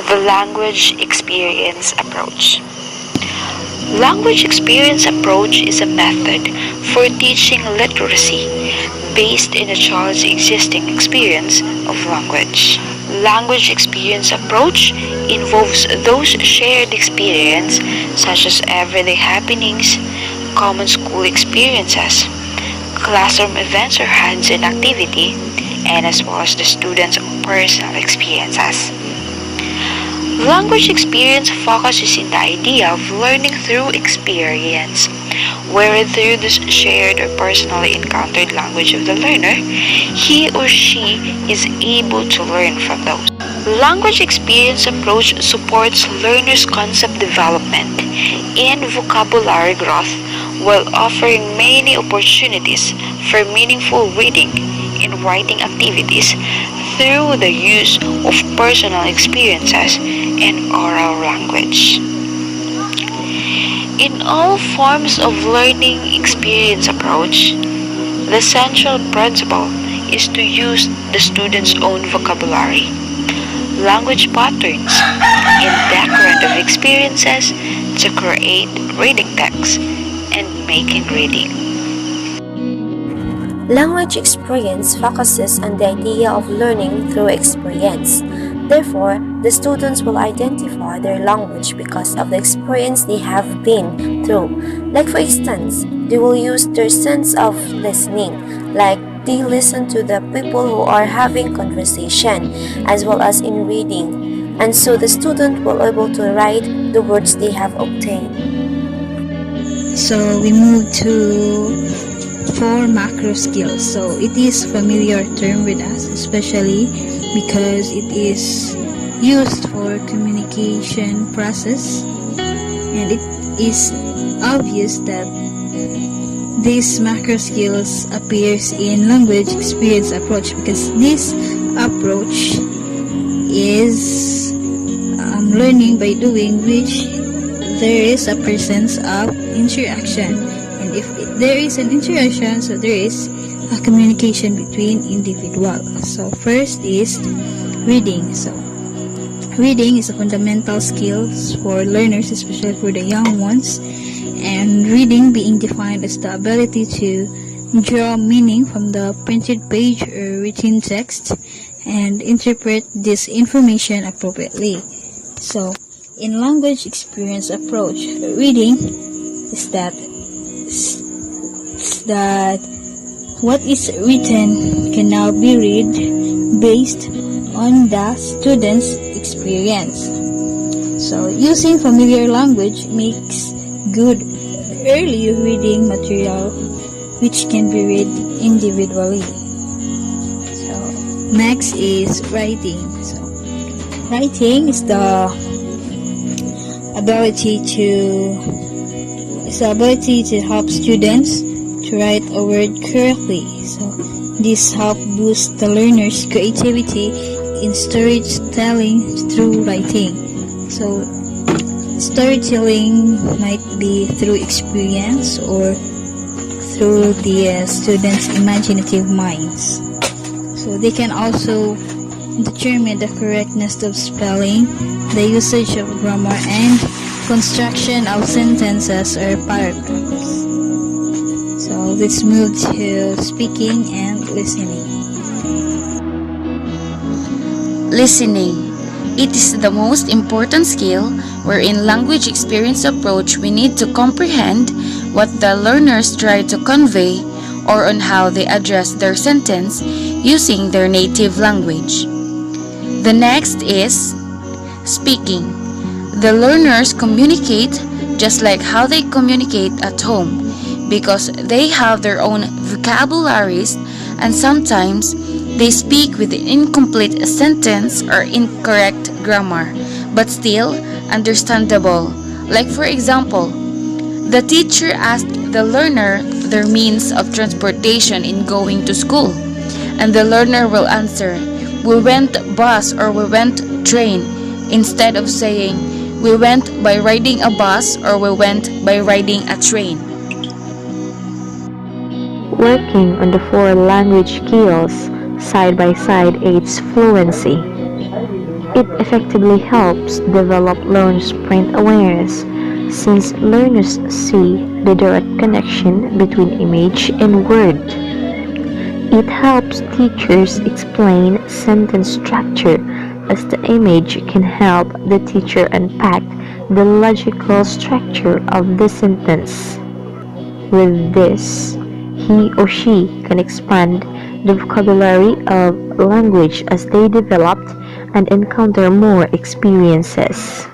The language experience approach. Language experience approach is a method for teaching literacy based in a child's existing experience of language. Language experience approach involves those shared experience such as everyday happenings, common school experiences, classroom events or hands-on activity, and as well as the student's personal experiences. Language experience focuses in the idea of learning through experience, where through the shared or personally encountered language of the learner, he or she is able to learn from those. Language experience approach supports learners' concept development and vocabulary growth while offering many opportunities for meaningful reading and writing activities through the use of personal experiences and oral language. In all forms of learning experience approach, the central principle is to use the student's own vocabulary, language patterns, and background of experiences to create reading text and making reading. Language experience focuses on the idea of learning through experience. Therefore, the students will identify their language because of the experience they have been through. Like for instance, they will use their sense of listening, like they listen to the people who are having conversation, as well as in reading. And so the student will be able to write the words they have obtained. So we move to 4 macro skills. So it is familiar term with us, especially because it is used for communication process, and it is obvious that these macro skills appears in language experience approach because this approach is learning by doing, which there is a presence of interaction, and if there is an interaction, so there is a communication between individuals. So first is reading. So reading is a fundamental skill for learners, especially for the young ones, and reading being defined as the ability to draw meaning from the printed page or written text and interpret this information appropriately. So in language experience approach, reading is that what is written can now be read based on the student's experience. So using familiar language makes good early reading material which can be read individually. So next is writing. So writing is the ability to help students to write a word correctly. So this helps boost the learner's creativity in storytelling through writing. So storytelling might be through experience or through the students' imaginative minds. So they can also determine the correctness of spelling, the usage of grammar, and construction of sentences or paragraphs. So let's move to speaking and listening. Listening. It is the most important skill where in language experience approach we need to comprehend what the learners try to convey or on how they address their sentence using their native language. The next is speaking. The learners communicate just like how they communicate at home because they have their own vocabularies and sometimes they speak with an incomplete sentence or incorrect grammar, but still understandable. Like for example, the teacher asked the learner their means of transportation in going to school, and the learner will answer, "We went bus" or "We went train," instead of saying, "We went by riding a bus" or "We went by riding a train." Working on the 4 language skills side by side aids fluency. It effectively helps develop learners' print awareness since learners see the direct connection between image and word. It helps teachers explain sentence structure as the image can help the teacher unpack the logical structure of the sentence. With this, he or she can expand the vocabulary of language as they develop and encounter more experiences.